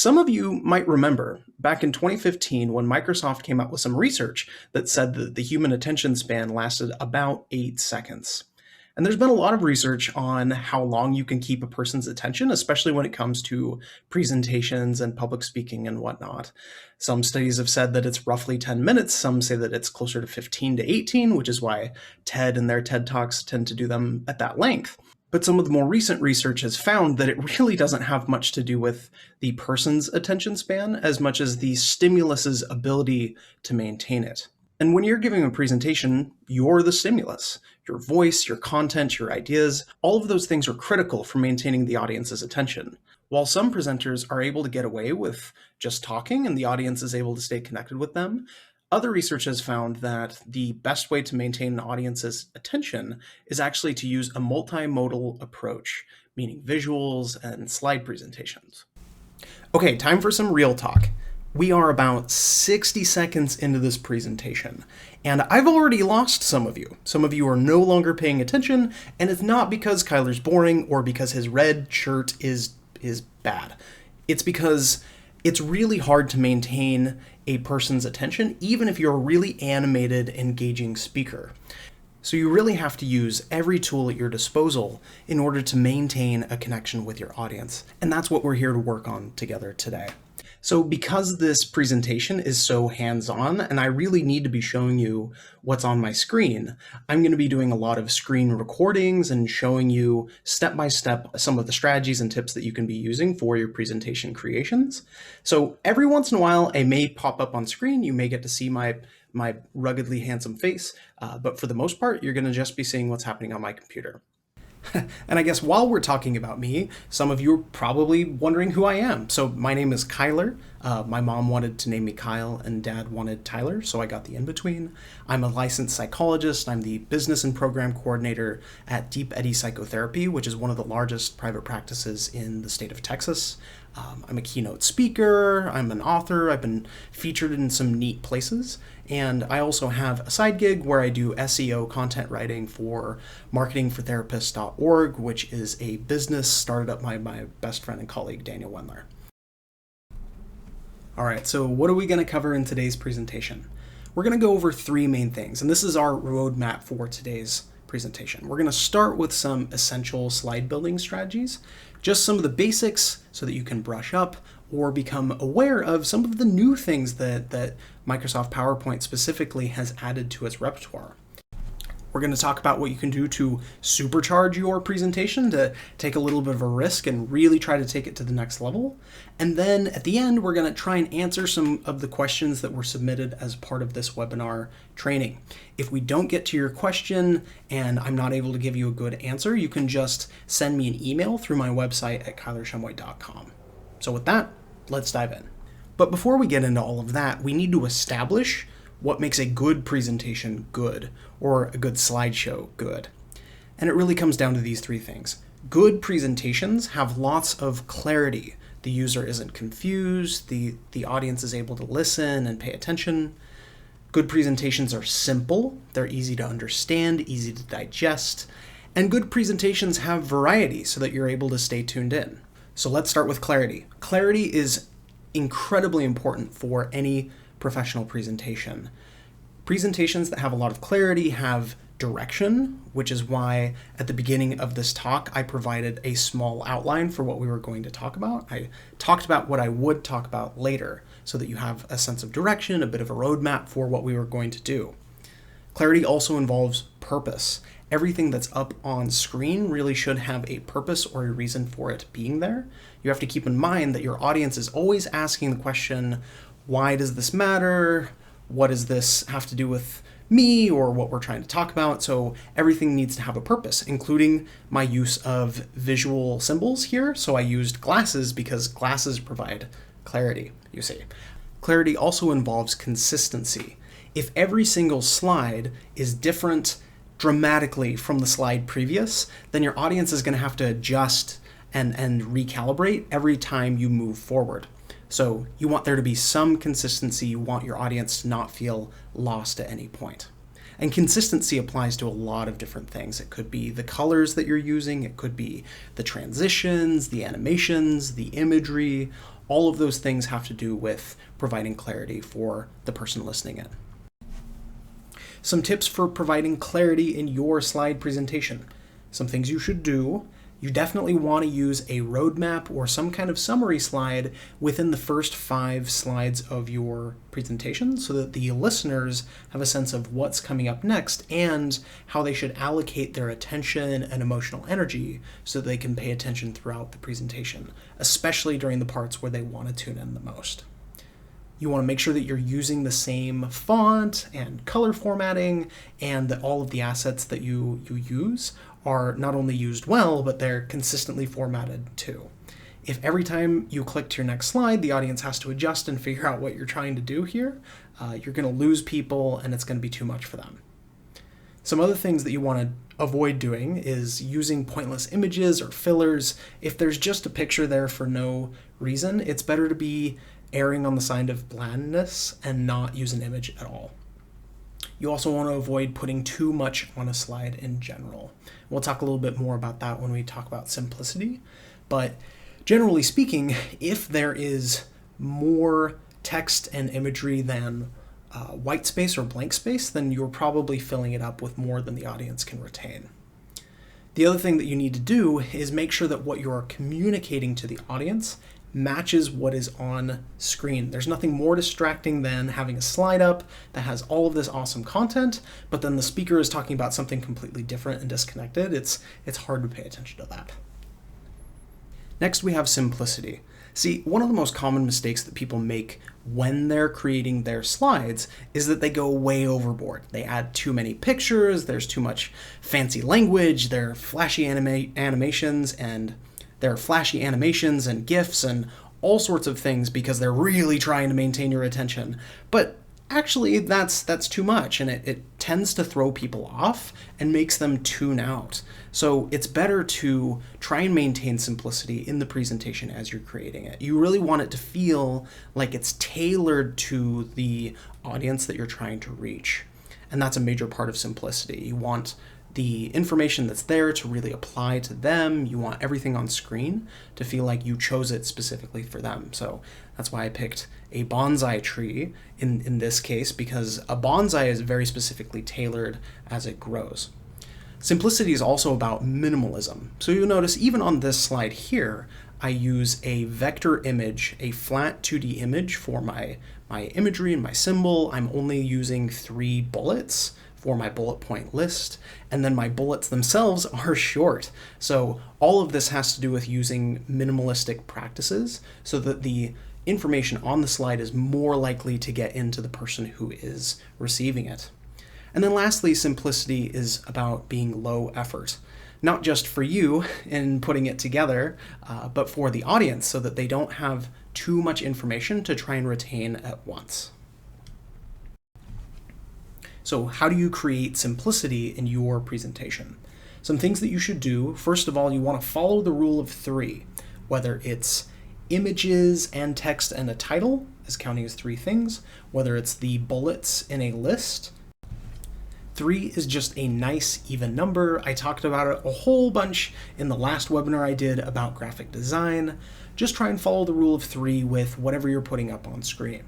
Some of you might remember back in 2015 when Microsoft came out with some research that said that the human attention span lasted about 8 seconds. And there's been a lot of research on how long you can keep a person's attention, especially when it comes to presentations and public speaking and whatnot. Some studies have said that it's roughly 10 minutes. Some say that it's closer to 15 to 18, which is why TED and their TED Talks tend to do them at that length. But some of the more recent research has found that it really doesn't have much to do with the person's attention span as much as the stimulus's ability to maintain it. And when you're giving a presentation, you're the stimulus. Your voice, your content, your ideas, all of those things are critical for maintaining the audience's attention. While some presenters are able to get away with just talking and the audience is able to stay connected with them, other research has found that the best way to maintain an audience's attention is actually to use a multimodal approach, meaning visuals and slide presentations. Okay, time for some real talk. We are about 60 seconds into this presentation, and I've already lost some of you. Some of you are no longer paying attention, and it's not because Kyler's boring or because his red shirt is bad. It's because it's really hard to maintain a person's attention, even if you're a really animated, engaging speaker. So you really have to use every tool at your disposal in order to maintain a connection with your audience. And that's what we're here to work on together today. So because this presentation is so hands-on and I really need to be showing you what's on my screen, I'm going to be doing a lot of screen recordings and showing you step-by-step some of the strategies and tips that you can be using for your presentation creations. So every once in a while, I may pop up on screen. You may get to see my ruggedly handsome face, but for the most part, you're going to just be seeing what's happening on my computer. And I guess while we're talking about me, some of you are probably wondering who I am. So my name is Kyler. My mom wanted to name me Kyle and dad wanted Tyler, so I got the in-between. I'm a licensed psychologist. I'm the business and program coordinator at Deep Eddy Psychotherapy, which is one of the largest private practices in the state of Texas. I'm a keynote speaker, I'm an author, I've been featured in some neat places, and I also have a side gig where I do SEO content writing for marketingfortherapists.org, which is a business started up by my best friend and colleague, Daniel Wendler. All right, so what are we going to cover in today's presentation? We're going to go over three main things, and this is our roadmap for today's presentation. We're going to start with some essential slide building strategies, just some of the basics so that you can brush up or become aware of some of the new things that Microsoft PowerPoint specifically has added to its repertoire. We're going to talk about what you can do to supercharge your presentation, to take a little bit of a risk and really try to take it to the next level. And then at the end, we're going to try and answer some of the questions that were submitted as part of this webinar training. If we don't get to your question and I'm not able to give you a good answer, you can just send me an email through my website at kylershemoy.com. So with that, let's dive in. But before we get into all of that, we need to establish what makes a good presentation good, or a good slideshow good. And it really comes down to these three things. Good presentations have lots of clarity. The user isn't confused, the audience is able to listen and pay attention. Good presentations are simple, they're easy to understand, easy to digest, and good presentations have variety so that you're able to stay tuned in. So let's start with clarity. Clarity is incredibly important for any professional presentation. Presentations that have a lot of clarity have direction, which is why at the beginning of this talk, I provided a small outline for what we were going to talk about. I talked about what I would talk about later so that you have a sense of direction, a bit of a roadmap for what we were going to do. Clarity also involves purpose. Everything that's up on screen really should have a purpose or a reason for it being there. You have to keep in mind that your audience is always asking the question, why does this matter? What does this have to do with me or what we're trying to talk about? So everything needs to have a purpose, including my use of visual symbols here. So I used glasses because glasses provide clarity, you see. Clarity also involves consistency. If every single slide is different dramatically from the slide previous, then your audience is going to have to adjust and recalibrate every time you move forward. So you want there to be some consistency. You want your audience to not feel lost at any point. And consistency applies to a lot of different things. It could be the colors that you're using. It could be the transitions, the animations, the imagery. All of those things have to do with providing clarity for the person listening in. Some tips for providing clarity in your slide presentation. Some things you should do. You definitely want to use a roadmap or some kind of summary slide within the first 5 slides of your presentation so that the listeners have a sense of what's coming up next and how they should allocate their attention and emotional energy so that they can pay attention throughout the presentation, especially during the parts where they want to tune in the most. You want to make sure that you're using the same font and color formatting and that all of the assets that you use are not only used well, but they're consistently formatted too. If every time you click to your next slide, the audience has to adjust and figure out what you're trying to do here, you're going to lose people and it's going to be too much for them. Some other things that you want to avoid doing is using pointless images or fillers. If there's just a picture there for no reason, it's better to be erring on the side of blandness and not use an image at all. You also want to avoid putting too much on a slide in general. We'll talk a little bit more about that when we talk about simplicity, but generally speaking, if there is more text and imagery than white space or blank space, then you're probably filling it up with more than the audience can retain. The other thing that you need to do is make sure that what you're communicating to the audience matches what is on screen. There's nothing more distracting than having a slide up that has all of this awesome content, but then the speaker is talking about something completely different and disconnected. It's hard to pay attention to that. Next, we have simplicity. See, one of the most common mistakes that people make when they're creating their slides is that they go way overboard. They add too many pictures, there's too much fancy language, there are flashy animations and GIFs and all sorts of things because they're really trying to maintain your attention. But actually, that's too much, and it tends to throw people off and makes them tune out. So it's better to try and maintain simplicity in the presentation as you're creating it. You really want it to feel like it's tailored to the audience that you're trying to reach. And that's a major part of simplicity. You want the information that's there to really apply to them. You want everything on screen to feel like you chose it specifically for them. So that's why I picked a bonsai tree in this case, because a bonsai is very specifically tailored as it grows. Simplicity is also about minimalism. So you'll notice even on this slide here, I use a vector image, a flat 2D image for my imagery and my symbol. I'm only using 3 bullets for my bullet point list, and then my bullets themselves are short. So all of this has to do with using minimalistic practices so that the information on the slide is more likely to get into the person who is receiving it. And then lastly, simplicity is about being low effort, not just for you in putting it together, but for the audience so that they don't have too much information to try and retain at once. So how do you create simplicity in your presentation? Some things that you should do. First of all, you want to follow the rule of 3, whether it's images and text and a title is counting as 3 things, whether it's the bullets in a list. 3 is just a nice even number. I talked about it a whole bunch in the last webinar I did about graphic design. Just try and follow the rule of 3 with whatever you're putting up on screen.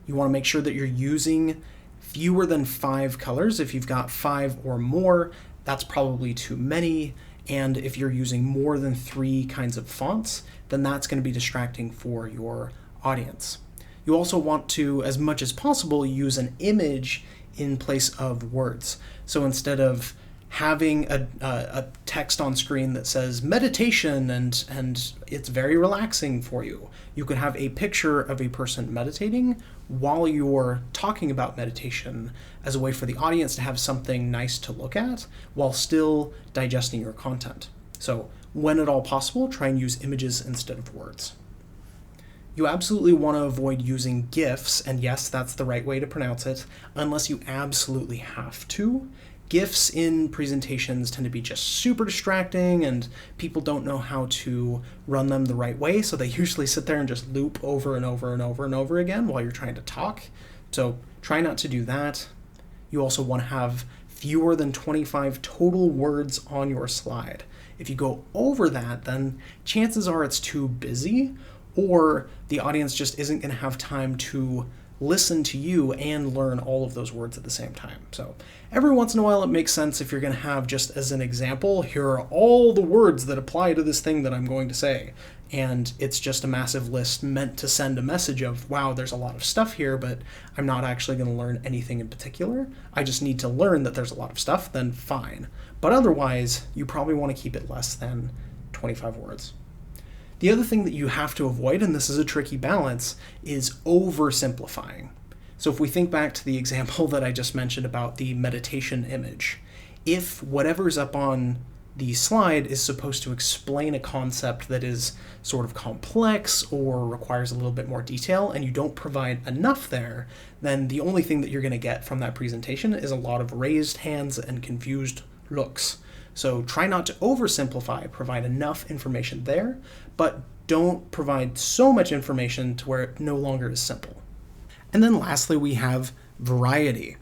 You want to make sure that you're using fewer than 5 colors. If you've got 5 or more, that's probably too many. And if you're using more than 3 kinds of fonts, then that's going to be distracting for your audience. You also want to, as much as possible, use an image in place of words. So instead of having a text on screen that says meditation and it's very relaxing for you, you could have a picture of a person meditating while you're talking about meditation as a way for the audience to have something nice to look at while still digesting your content. So when at all possible, try and use images instead of words. You absolutely want to avoid using GIFs, and yes, that's the right way to pronounce it, unless you absolutely have to. GIFs in presentations tend to be just super distracting and people don't know how to run them the right way, so they usually sit there and just loop over and over and over and over again while you're trying to talk. So try not to do that. You also want to have fewer than 25 total words on your slide. If you go over that, then chances are it's too busy, or the audience just isn't going to have time to listen to you and learn all of those words at the same time. So every once in a while it makes sense if you're going to have, just as an example, here are all the words that apply to this thing that I'm going to say. And it's just a massive list meant to send a message of, wow, there's a lot of stuff here, but I'm not actually going to learn anything in particular. I just need to learn that there's a lot of stuff, then fine. But otherwise, you probably want to keep it less than 25 words. The other thing that you have to avoid, and this is a tricky balance, is oversimplifying. So if we think back to the example that I just mentioned about the meditation image, if whatever's up on the slide is supposed to explain a concept that is sort of complex or requires a little bit more detail, and you don't provide enough there, then the only thing that you're going to get from that presentation is a lot of raised hands and confused looks. So try not to oversimplify, provide enough information there, but don't provide so much information to where it no longer is simple. And then lastly, we have variety.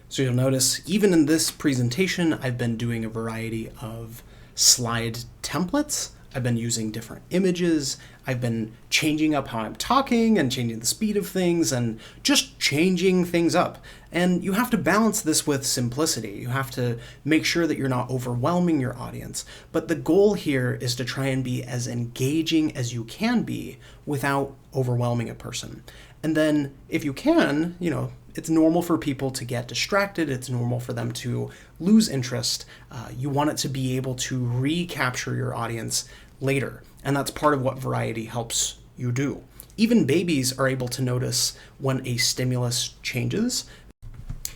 So you'll notice even in this presentation, I've been doing a variety of slide templates. I've been using different images. I've been changing up how I'm talking and changing the speed of things and just changing things up. And you have to balance this with simplicity. You have to make sure that you're not overwhelming your audience. But the goal here is to try and be as engaging as you can be without overwhelming a person. And then if you can, it's normal for people to get distracted. It's normal for them to lose interest. You want it to be able to recapture your audience later. And that's part of what variety helps you do. Even babies are able to notice when a stimulus changes.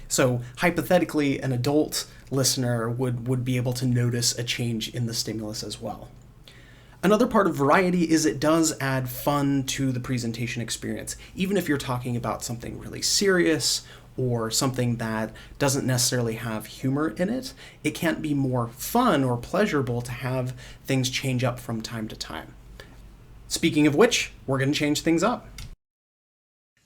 So hypothetically, an adult listener would be able to notice a change in the stimulus as well. Another part of variety is it does add fun to the presentation experience. Even if you're talking about something really serious or something that doesn't necessarily have humor in it, it can't be more fun or pleasurable to have things change up from time to time. Speaking of which, we're going to change things up.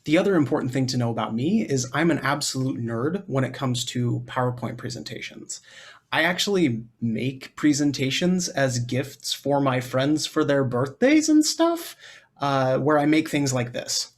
The other important thing to know about me is I'm an absolute nerd when it comes to PowerPoint presentations. I actually make presentations as gifts for my friends for their birthdays and stuff, where I make things like this.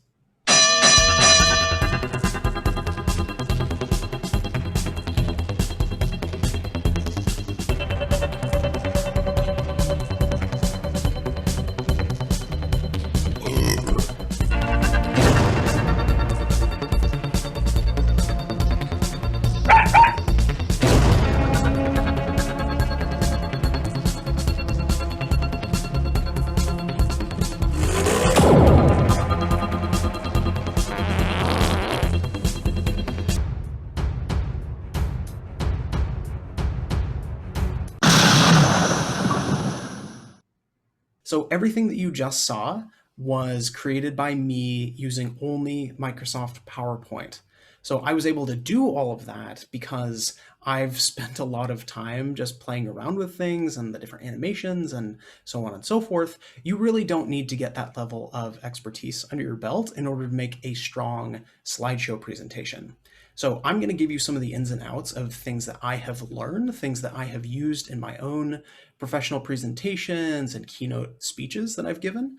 So everything that you just saw was created by me using only Microsoft PowerPoint. So I was able to do all of that because I've spent a lot of time just playing around with things and the different animations and so on and so forth. You really don't need to get that level of expertise under your belt in order to make a strong slideshow presentation. So I'm going to give you some of the ins and outs of things that I have learned, things that I have used in my own professional presentations and keynote speeches that I've given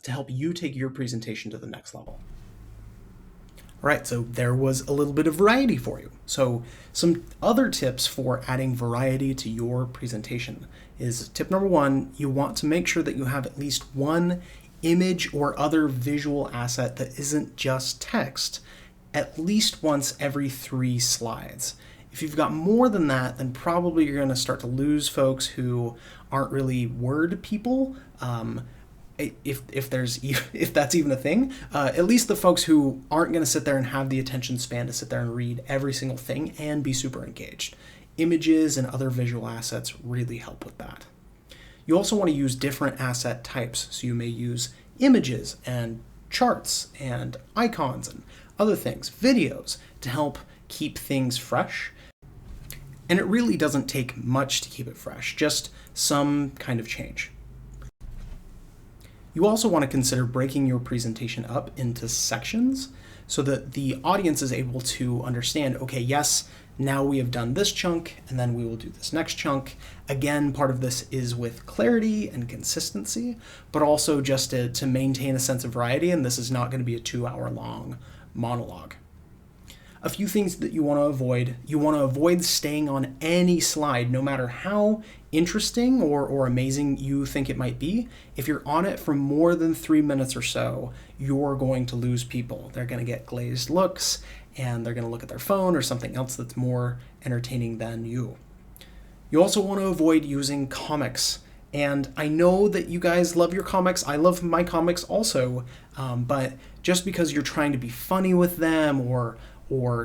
to help you take your presentation to the next level. All right, so there was a little bit of variety for you. So some other tips for adding variety to your presentation is tip number one, you want to make sure that you have at least one image or other visual asset that isn't just text at least once every 3 slides. If you've got more than that, then probably you're going to start to lose folks who aren't really word people. If that's even a thing, at least the folks who aren't going to sit there and have the attention span to sit there and read every single thing and be super engaged. Images and other visual assets really help with that. You also want to use different asset types. So you may use images and charts and icons and other things, videos, to help keep things fresh. And it really doesn't take much to keep it fresh, just some kind of change. You also want to consider breaking your presentation up into sections so that the audience is able to understand, okay, yes, now we have done this chunk, and then we will do this next chunk. Again, part of this is with clarity and consistency, but also just to maintain a sense of variety, and this is not going to be a 2-hour long monologue. A few things that you want to avoid. You want to avoid staying on any slide, no matter how interesting or amazing you think it might be. If you're on it for more than 3 minutes or so, you're going to lose people. They're going to get glazed looks, and they're going to look at their phone or something else that's more entertaining than you. You also want to avoid using comics. And I know that you guys love your comics. I love my comics also. But just because you're trying to be funny with them or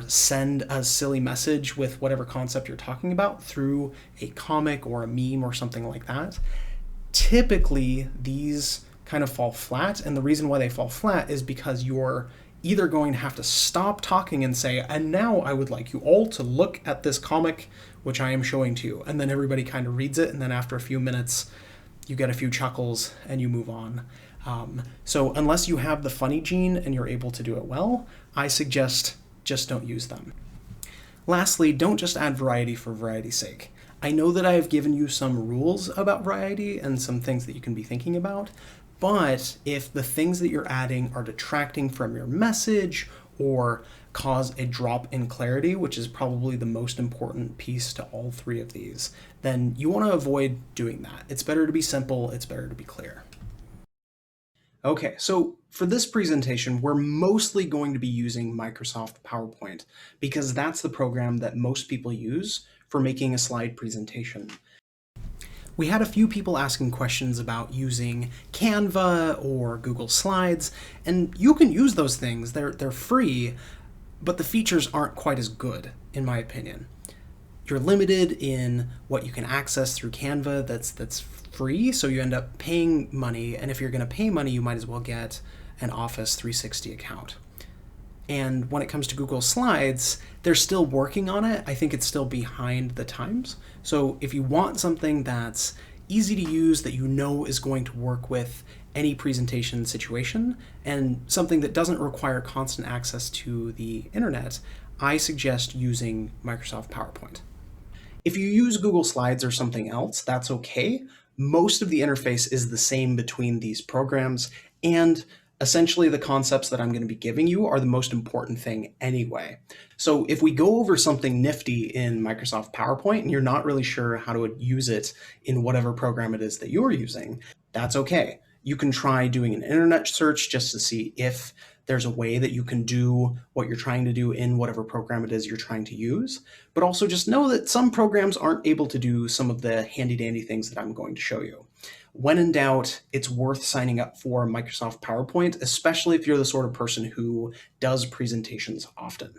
send a silly message with whatever concept you're talking about through a comic or a meme or something like that, typically these kind of fall flat. And the reason why they fall flat is because you're either going to have to stop talking and say, and now I would like you all to look at this comic which I am showing to you. And then everybody kind of reads it, and then after a few minutes, you get a few chuckles and you move on. So unless you have the funny gene and you're able to do it well, I suggest just don't use them. Lastly, don't just add variety for variety's sake. I know that I have given you some rules about variety and some things that you can be thinking about, but if the things that you're adding are detracting from your message or cause a drop in clarity, which is probably the most important piece to all three of these, then you want to avoid doing that. It's better to be simple, it's better to be clear. Okay, so for this presentation, we're mostly going to be using Microsoft PowerPoint because that's the program that most people use for making a slide presentation. We had a few people asking questions about using Canva or Google Slides, and you can use those things. They're free, but the features aren't quite as good, in my opinion. You're limited in what you can access through Canva that's free, so you end up paying money, and if you're going to pay money, you might as well get an Office 360 account. And when it comes to Google Slides, they're still working on it. I think it's still behind the times. So if you want something that's easy to use, that you know is going to work with any presentation situation, and something that doesn't require constant access to the internet, I suggest using Microsoft PowerPoint. If you use Google Slides or something else, that's okay. Most of the interface is the same between these programs, and essentially the concepts that I'm going to be giving you are the most important thing anyway. So if we go over something nifty in Microsoft PowerPoint and you're not really sure how to use it in whatever program it is that you're using, that's okay. You can try doing an internet search just to see if there's a way that you can do what you're trying to do in whatever program it is you're trying to use. But also just know that some programs aren't able to do some of the handy-dandy things that I'm going to show you. When in doubt, it's worth signing up for Microsoft PowerPoint, especially if you're the sort of person who does presentations often.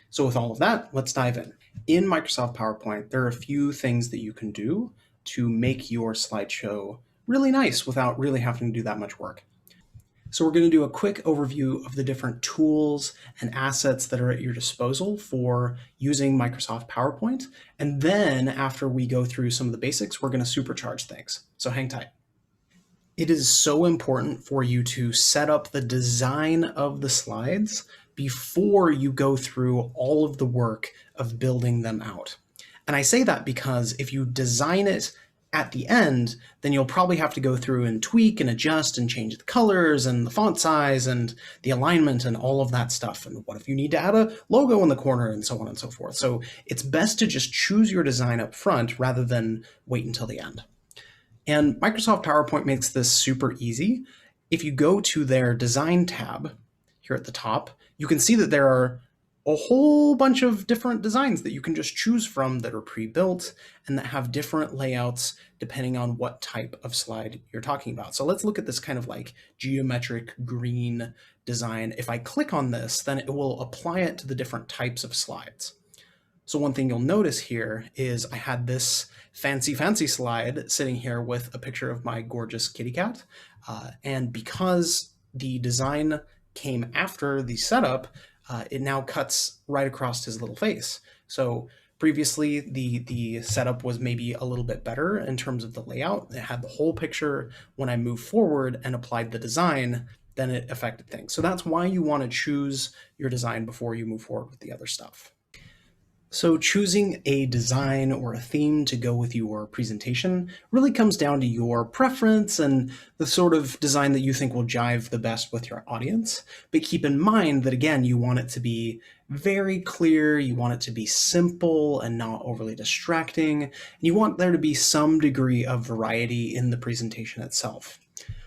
So with all of that, let's dive in. In Microsoft PowerPoint, there are a few things that you can do to make your slideshow really nice without really having to do that much work. So we're going to do a quick overview of the different tools and assets that are at your disposal for using Microsoft PowerPoint. And then after we go through some of the basics, we're going to supercharge things. So hang tight. It is so important for you to set up the design of the slides before you go through all of the work of building them out. And I say that because if you design it at the end, then you'll probably have to go through and tweak and adjust and change the colors and the font size and the alignment and all of that stuff. And what if you need to add a logo in the corner and so on and so forth? So it's best to just choose your design up front rather than wait until the end. And Microsoft PowerPoint makes this super easy. If you go to their design tab here at the top, you can see that there are a whole bunch of different designs that you can just choose from that are pre-built and that have different layouts depending on what type of slide you're talking about. So let's look at this kind of like geometric green design. If I click on this, then it will apply it to the different types of slides. So one thing you'll notice here is I had this fancy slide sitting here with a picture of my gorgeous kitty cat. And because the design came after the setup, it now cuts right across his little face. So Previously, the setup was maybe a little bit better in terms of the layout. It had the whole picture. When I moved forward and applied the design, then it affected things. So that's why you want to choose your design before you move forward with the other stuff. So choosing a design or a theme to go with your presentation really comes down to your preference and the sort of design that you think will jive the best with your audience. But keep in mind that, again, you want it to be very clear, you want it to be simple and not overly distracting, and you want there to be some degree of variety in the presentation itself.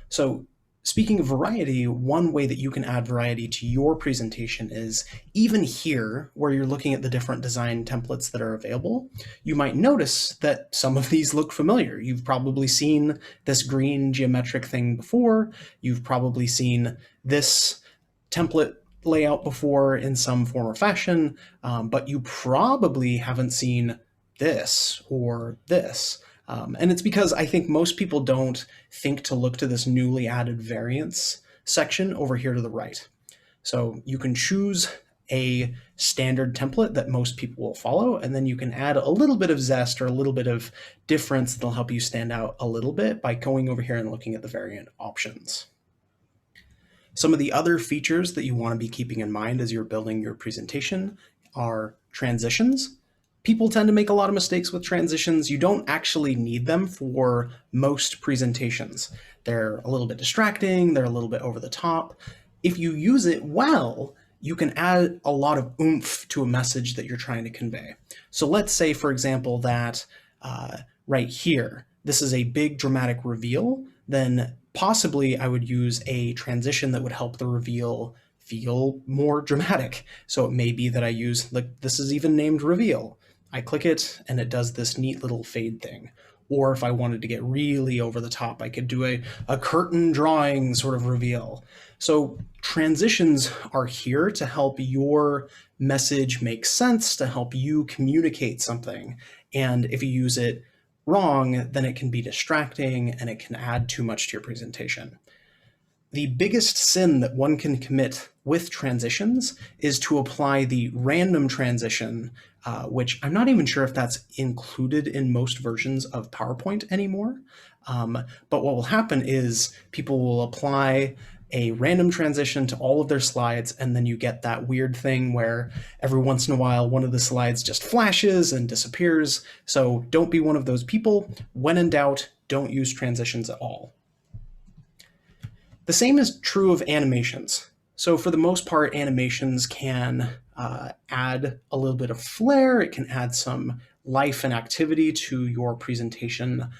So speaking of variety, one way that you can add variety to your presentation is even here, where you're looking at the different design templates that are available, you might notice that some of these look familiar. You've probably seen this green geometric thing before. You've probably seen this template layout before in some form or fashion, but you probably haven't seen this or this. And it's because I think most people don't think to look to this newly added variants section over here to the right. So you can choose a standard template that most people will follow, and then you can add a little bit of zest or a little bit of difference that'll help you stand out a little bit by going over here and looking at the variant options. Some of the other features that you want to be keeping in mind as you're building your presentation are transitions. People tend to make a lot of mistakes with transitions. You don't actually need them for most presentations. They're a little bit distracting, they're a little bit over the top. If you use it well, you can add a lot of oomph to a message that you're trying to convey. So let's say, for example, that right here, this is a big dramatic reveal, then possibly I would use a transition that would help the reveal feel more dramatic. So it may be that I use, like, this is even named reveal. I click it and it does this neat little fade thing. Or if I wanted to get really over the top, I could do a curtain drawing sort of reveal. So transitions are here to help your message make sense, to help you communicate something. And if you use it wrong, then it can be distracting and it can add too much to your presentation. The biggest sin that one can commit with transitions is to apply the random transition, which I'm not even sure if that's included in most versions of PowerPoint anymore. But what will happen is people will apply a random transition to all of their slides, and then you get that weird thing where every once in a while one of the slides just flashes and disappears. So don't be one of those people. When in doubt, don't use transitions at all. The same is true of animations. So for the most part, animations can add a little bit of flair. It can add some life and activity to your presentation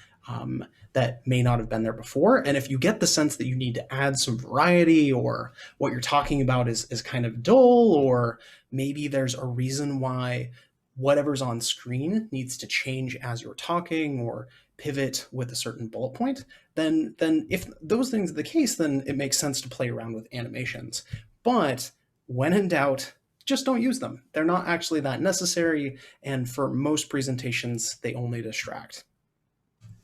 that may not have been there before. And if you get the sense that you need to add some variety, or what you're talking about is kind of dull, or maybe there's a reason why whatever's on screen needs to change as you're talking, or pivot with a certain bullet point, then if those things are the case, then it makes sense to play around with animations. But when in doubt, just don't use them. They're not actually that necessary, and for most presentations, they only distract.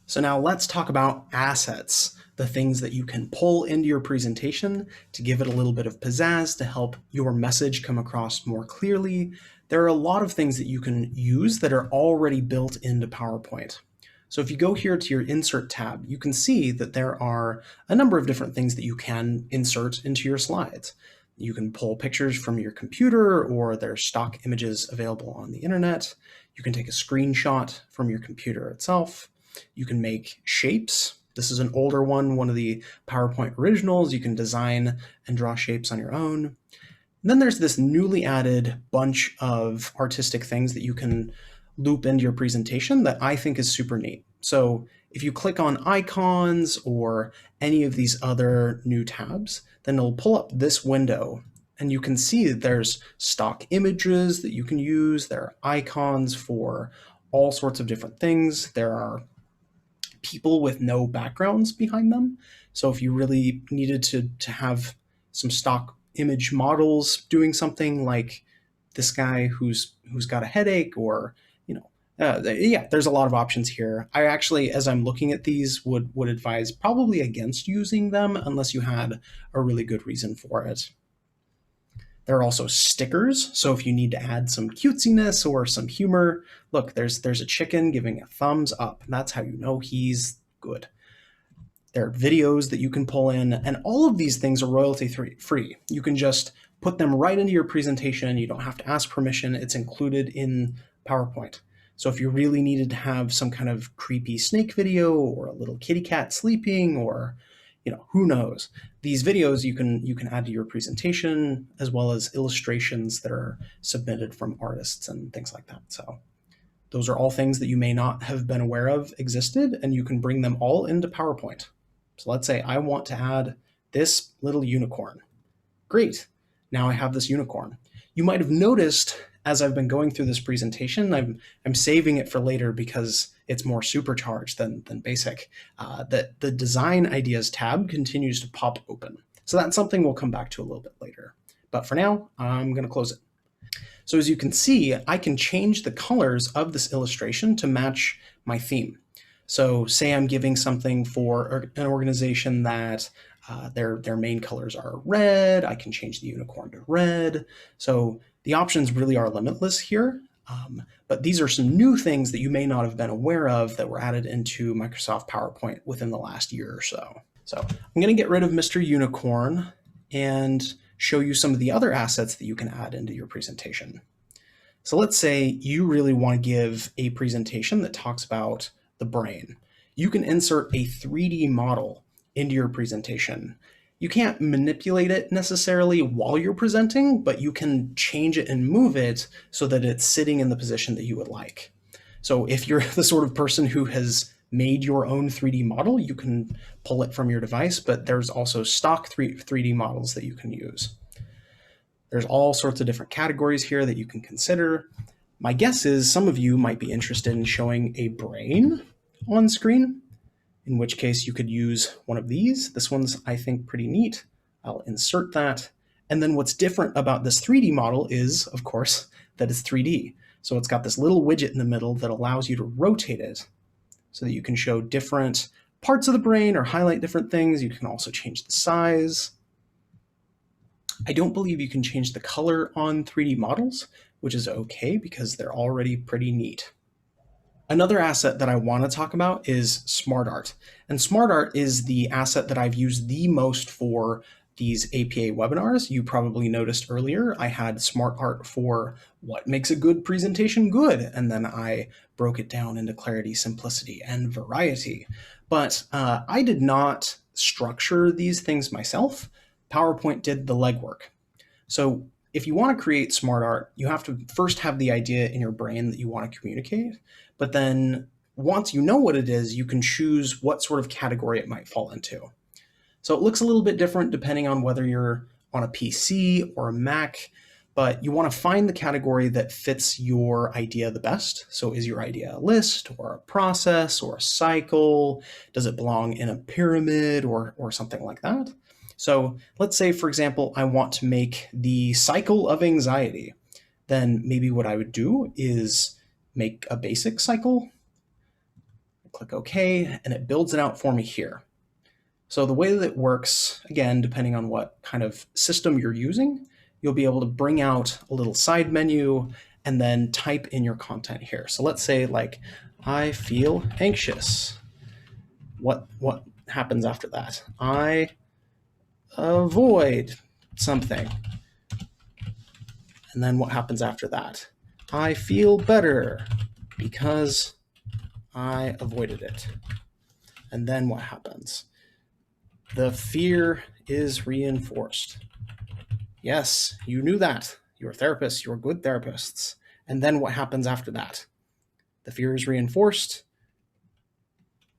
So now let's talk about assets, the things that you can pull into your presentation to give it a little bit of pizzazz, to help your message come across more clearly. There are a lot of things that you can use that are already built into PowerPoint. So if you go here to your Insert tab, you can see that there are a number of different things that you can insert into your slides. You can pull pictures from your computer, or there's stock images available on the internet. You can take a screenshot from your computer itself. You can make shapes. This is an older one of the PowerPoint originals. You can design and draw shapes on your own. And then there's this newly added bunch of artistic things that you can loop into your presentation that I think is super neat. So if you click on icons or any of these other new tabs, then it'll pull up this window, and you can see that there's stock images that you can use. There are icons for all sorts of different things. There are people with no backgrounds behind them. So if you really needed to have some stock image models doing something, like this guy who's got a headache, or yeah, there's a lot of options here. I actually, as I'm looking at these, would advise probably against using them unless you had a really good reason for it. There are also stickers, so if you need to add some cutesiness or some humor, look, there's a chicken giving a thumbs up, and that's how you know he's good. There are videos that you can pull in, and all of these things are royalty free. You can just put them right into your presentation. You don't have to ask permission. It's included in PowerPoint. So if you really needed to have some kind of creepy snake video or a little kitty cat sleeping, or who knows, these videos you can add to your presentation, as well as illustrations that are submitted from artists and things like that. So those are all things that you may not have been aware of existed, and you can bring them all into PowerPoint. So let's say I want to add this little unicorn. Great. Now I have this unicorn. You might have noticed as I've been going through this presentation, I'm saving it for later because it's more supercharged than basic, that the design ideas tab continues to pop open. So that's something we'll come back to a little bit later. But for now, I'm going to close it. So as you can see, I can change the colors of this illustration to match my theme. So say I'm giving something for an organization that their main colors are red, I can change the unicorn to red. So the options really are limitless here. But these are some new things that you may not have been aware of that were added into Microsoft PowerPoint within the last year or so. So I'm going to get rid of Mr. Unicorn and show you some of the other assets that you can add into your presentation. So let's say you really want to give a presentation that talks about the brain. You can insert a 3D model into your presentation. You can't manipulate it necessarily while you're presenting, but you can change it and move it so that it's sitting in the position that you would like. So if you're the sort of person who has made your own 3D model, you can pull it from your device, but there's also stock 3D models that you can use. There's all sorts of different categories here that you can consider. My guess is some of you might be interested in showing a brain on screen, in which case you could use one of these. This one's, I think, pretty neat. I'll insert that. And then what's different about this 3D model is, of course, that it's 3D. So it's got this little widget in the middle that allows you to rotate it so that you can show different parts of the brain or highlight different things. You can also change the size. I don't believe you can change the color on 3D models, which is okay because they're already pretty neat. Another asset that I want to talk about is SmartArt. And SmartArt is the asset that I've used the most for these APA webinars. You probably noticed earlier I had SmartArt for what makes a good presentation good, and then I broke it down into clarity, simplicity, and variety. But I did not structure these things myself. PowerPoint did the legwork. So if you want to create SmartArt, you have to first have the idea in your brain that you want to communicate. But then once you know what it is, you can choose what sort of category it might fall into. So it looks a little bit different depending on whether you're on a PC or a Mac, but you want to find the category that fits your idea the best. So is your idea a list or a process or a cycle? Does it belong in a pyramid or something like that? So let's say, for example, I want to make the cycle of anxiety. Then maybe what I would do is make a basic cycle, click OK, and it builds it out for me here. So the way that it works, again, depending on what kind of system you're using, you'll be able to bring out a little side menu and then type in your content here. So let's say, like, I feel anxious. What happens after that? I avoid something. And then what happens after that? I feel better because I avoided it. And then what happens? The fear is reinforced. Yes, you knew that. You're therapists, you're good therapists. And then what happens after that? The fear is reinforced.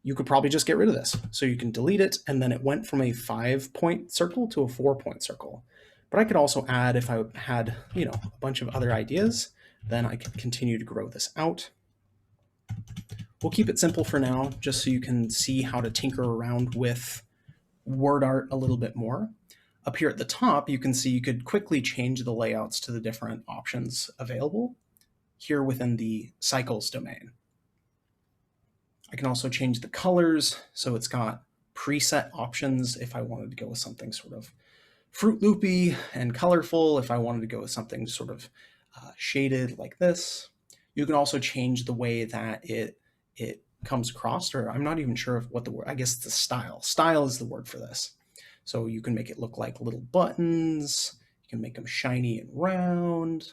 You could probably just get rid of this. So you can delete it, and then it went from a 5-point circle to a 4-point circle. But I could also add, if I had, a bunch of other ideas, then I could continue to grow this out. We'll keep it simple for now, just so you can see how to tinker around with word art a little bit more. Up here at the top, you can see you could quickly change the layouts to the different options available here within the cycles domain. I can also change the colors, so it's got preset options if I wanted to go with something sort of Fruit Loopy and colorful if I wanted to go with something sort of shaded like this. You can also change the way that it comes across, or I'm not even sure of what the word, I guess it's the style. Style is the word for this. So you can make it look like little buttons. You can make them shiny and round.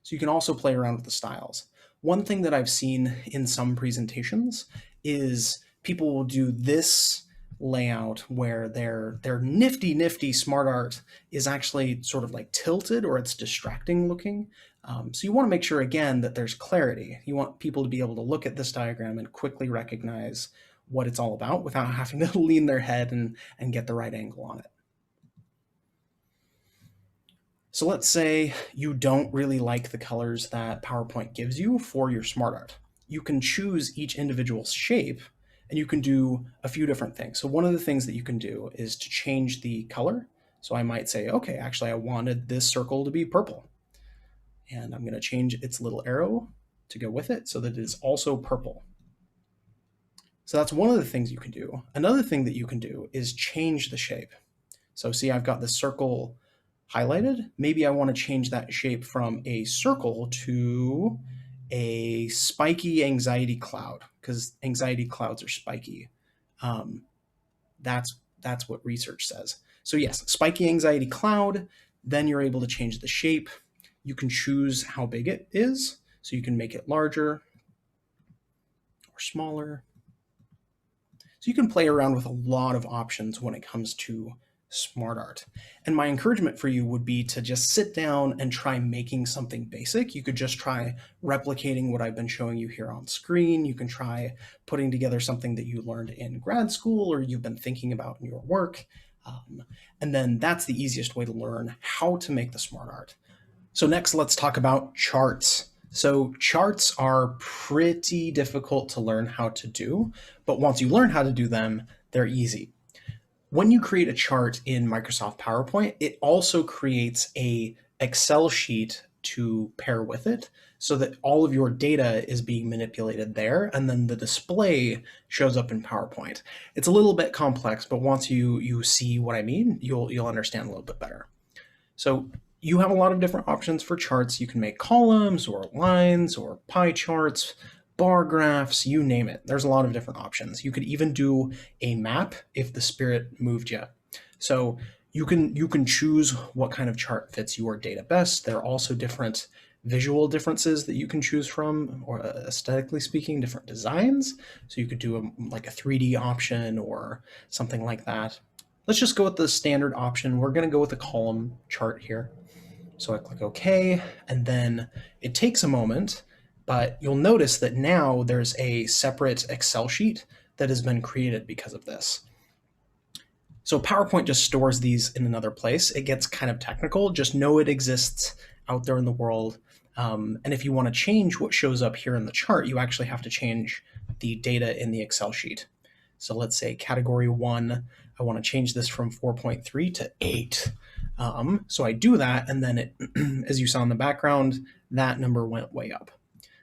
So you can also play around with the styles. One thing that I've seen in some presentations is people will do this layout where their nifty smart art is actually sort of like tilted, or it's distracting looking. So you want to make sure, again, that there's clarity. You want people to be able to look at this diagram and quickly recognize what it's all about without having to lean their head and get the right angle on it. So let's say you don't really like the colors that PowerPoint gives you for your smart art. You can choose each individual shape, and you can do a few different things. So one of the things that you can do is to change the color. So I might say, okay, actually I wanted this circle to be purple. And I'm going to change its little arrow to go with it so that it is also purple. So that's one of the things you can do. Another thing that you can do is change the shape. So see, I've got the circle highlighted. Maybe I want to change that shape from a circle to a spiky anxiety cloud, because anxiety clouds are spiky. That's what research says. So yes, spiky anxiety cloud, then you're able to change the shape. You can choose how big it is. So you can make it larger or smaller. So you can play around with a lot of options when it comes to smart art. And my encouragement for you would be to just sit down and try making something basic. You could just try replicating what I've been showing you here on screen. You can try putting together something that you learned in grad school or you've been thinking about in your work. And then that's the easiest way to learn how to make the smart art. So next, let's talk about charts. So charts are pretty difficult to learn how to do, but once you learn how to do them, they're easy. When you create a chart in Microsoft PowerPoint, it also creates a Excel sheet to pair with it so that all of your data is being manipulated there, and then the display shows up in PowerPoint. It's a little bit complex, but once you see what I mean, you'll understand a little bit better. So you have a lot of different options for charts. You can make columns or lines or pie charts, bar graphs, you name it. There's a lot of different options. You could even do a map if the spirit moved you. So you can choose what kind of chart fits your data best. There are also different visual differences that you can choose from, or aesthetically speaking, different designs. So you could do like a 3D option or something like that. Let's just go with the standard option. We're going to go with a column chart here. So I click OK, and then it takes a moment, but you'll notice that now there's a separate Excel sheet that has been created because of this. So PowerPoint just stores these in another place. It gets kind of technical. Just know it exists out there in the world. And if you want to change what shows up here in the chart, you actually have to change the data in the Excel sheet. So let's say category 1, I want to change this from 4.3 to 8. So I do that, and then it, as you saw in the background, that number went way up.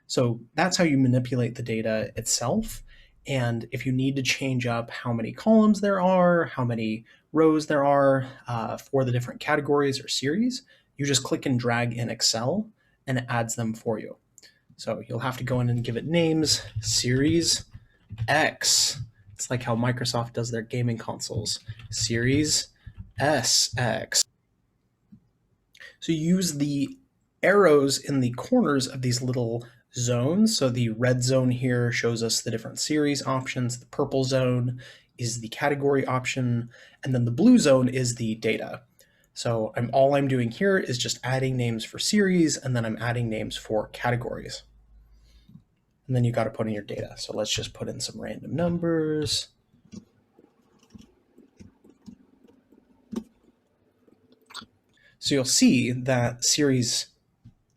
So that's how you manipulate the data itself. And if you need to change up how many columns there are, how many rows there are for the different categories or series, you just click and drag in Excel and it adds them for you. So you'll have to go in and give it names, Series X. It's like how Microsoft does their gaming consoles, Series SX. So you use the arrows in the corners of these little zones. So the red zone here shows us the different series options. The purple zone is the category option, and then the blue zone is the data. So all I'm doing here is just adding names for series, and then I'm adding names for categories. And then you got to put in your data. So let's just put in some random numbers. So you'll see that series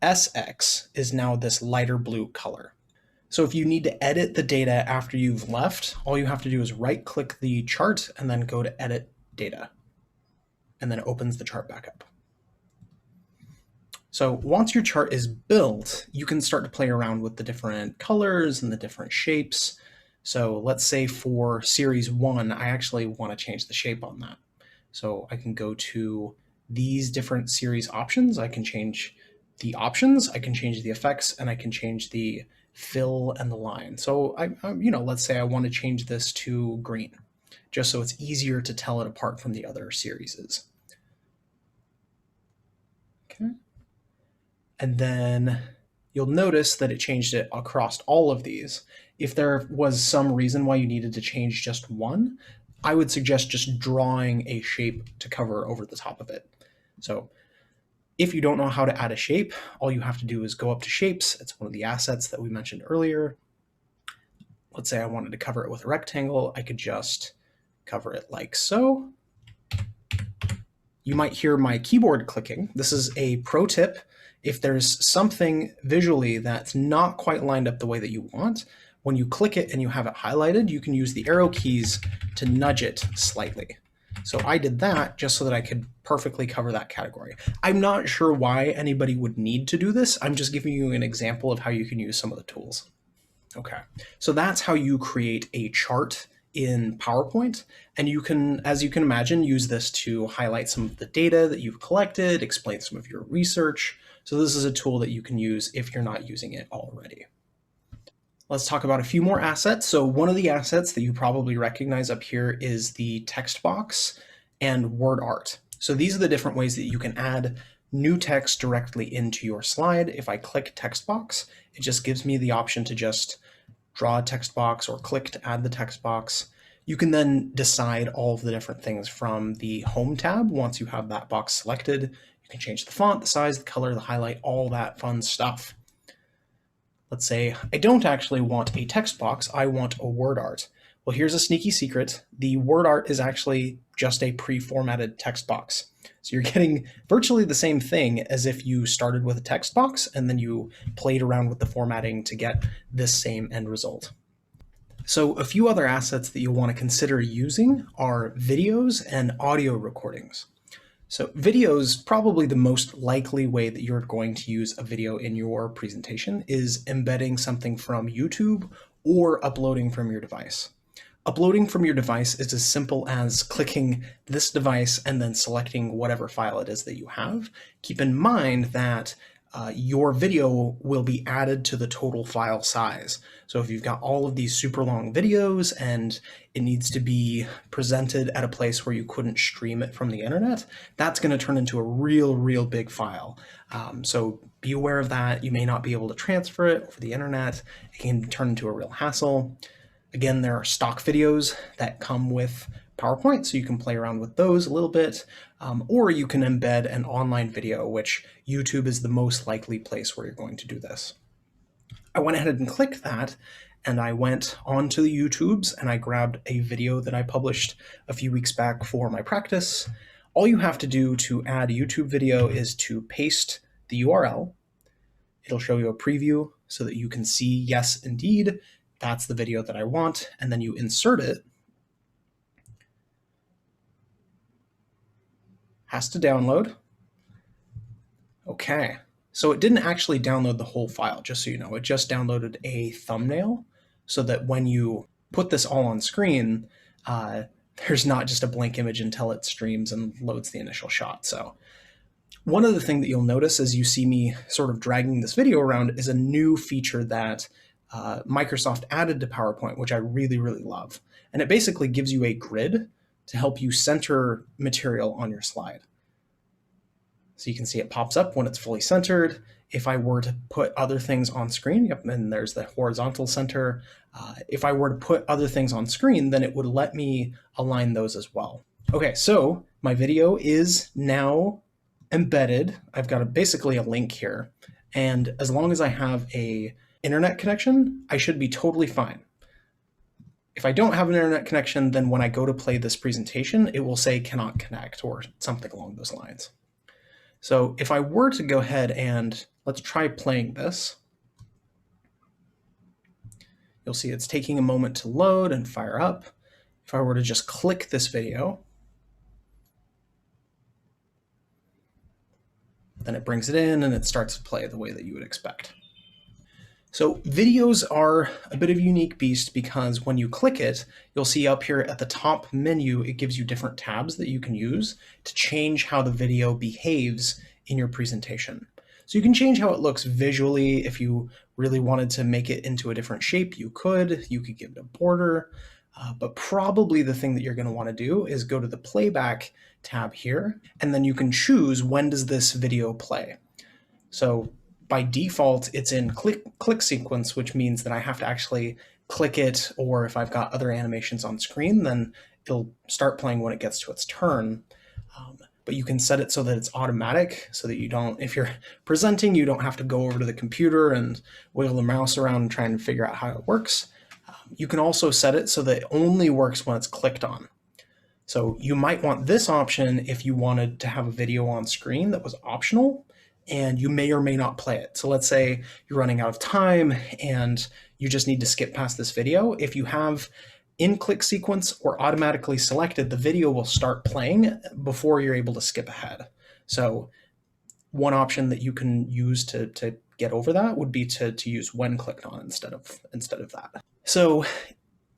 SX is now this lighter blue color. So if you need to edit the data after you've left, all you have to do is right-click the chart and then go to Edit Data. And then it opens the chart back up. So once your chart is built, you can start to play around with the different colors and the different shapes. So let's say for Series 1, I actually want to change the shape on that. So I can go to these different series options. I can change the options, I can change the effects, and I can change the fill and the line. So let's say I want to change this to green, just so it's easier to tell it apart from the other series. Okay. And then you'll notice that it changed it across all of these. If there was some reason why you needed to change just one, I would suggest just drawing a shape to cover over the top of it. So if you don't know how to add a shape, all you have to do is go up to shapes. It's one of the assets that we mentioned earlier. Let's say I wanted to cover it with a rectangle. I could just cover it like so. You might hear my keyboard clicking. This is a pro tip. If there's something visually that's not quite lined up the way that you want, when you click it and you have it highlighted, you can use the arrow keys to nudge it slightly. So I did that just so that I could perfectly cover that category. I'm not sure why anybody would need to do this. I'm just giving you an example of how you can use some of the tools. Okay, so that's how you create a chart in PowerPoint. And you can, as you can imagine, use this to highlight some of the data that you've collected, explain some of your research. So this is a tool that you can use if you're not using it already. Let's talk about a few more assets. So one of the assets that you probably recognize up here is the text box and word art. So these are the different ways that you can add new text directly into your slide. If I click text box, it just gives me the option to just draw a text box or click to add the text box. You can then decide all of the different things from the Home tab. Once you have that box selected, you can change the font, the size, the color, the highlight, all that fun stuff. Let's say I don't actually want a text box, I want a word art. Well, here's a sneaky secret. The word art is actually just a pre-formatted text box. So you're getting virtually the same thing as if you started with a text box and then you played around with the formatting to get this same end result. So a few other assets that you'll want to consider using are videos and audio recordings. So videos, probably the most likely way that you're going to use a video in your presentation is embedding something from YouTube or uploading from your device. Uploading from your device is as simple as clicking this device and then selecting whatever file it is that you have. Keep in mind that your video will be added to the total file size. So if you've got all of these super long videos and it needs to be presented at a place where you couldn't stream it from the internet, that's going to turn into a real big file. So be aware of that. You may not be able to transfer it over the internet. It can turn into a real hassle. Again, there are stock videos that come with PowerPoint, so you can play around with those a little bit, or you can embed an online video, which YouTube is the most likely place where you're going to do this. I went ahead and clicked that, and I went onto the YouTubes and I grabbed a video that I published a few weeks back for my practice. All you have to do to add a YouTube video is to paste the URL. It'll show you a preview so that you can see, yes, indeed, that's the video that I want, and then you insert it. Has to download. Okay, so it didn't actually download the whole file, just so you know. It just downloaded a thumbnail so that when you put this all on screen, there's not just a blank image until it streams and loads the initial shot. So one other thing that you'll notice as you see me sort of dragging this video around is a new feature that Microsoft added to PowerPoint, which I really love. And it basically gives you a grid to help you center material on your slide. So you can see it pops up when it's fully centered. If I were to put other things on screen, yep, and there's the horizontal center. If I were to put other things on screen, then it would let me align those as well. Okay, so my video is now embedded. I've got basically a link here. And as long as I have a internet connection, I should be totally fine. If I don't have an internet connection, then when I go to play this presentation, it will say cannot connect or something along those lines. So if I were to go ahead and let's try playing this, you'll see it's taking a moment to load and fire up. If I were to just click this video, then it brings it in and it starts to play the way that you would expect. So videos are a bit of a unique beast because when you click it, you'll see up here at the top menu, it gives you different tabs that you can use to change how the video behaves in your presentation. So you can change how it looks visually. If you really wanted to make it into a different shape, you could. You could give it a border. But probably the thing that you're going to want to do is go to the playback tab here, and then you can choose when does this video play. So by default, it's in click sequence, which means that I have to actually click it, or if I've got other animations on screen, then it'll start playing when it gets to its turn. But you can set it so that it's automatic, so that you don't, if you're presenting, you don't have to go over to the computer and wiggle the mouse around and try and figure out how it works. You can also set it so that it only works when it's clicked on. So you might want this option if you wanted to have a video on screen that was optional, and you may or may not play it. So let's say you're running out of time and you just need to skip past this video. If you have in click sequence or automatically selected, the video will start playing before you're able to skip ahead. So one option that you can use to get over that would be to use when clicked on instead of that. So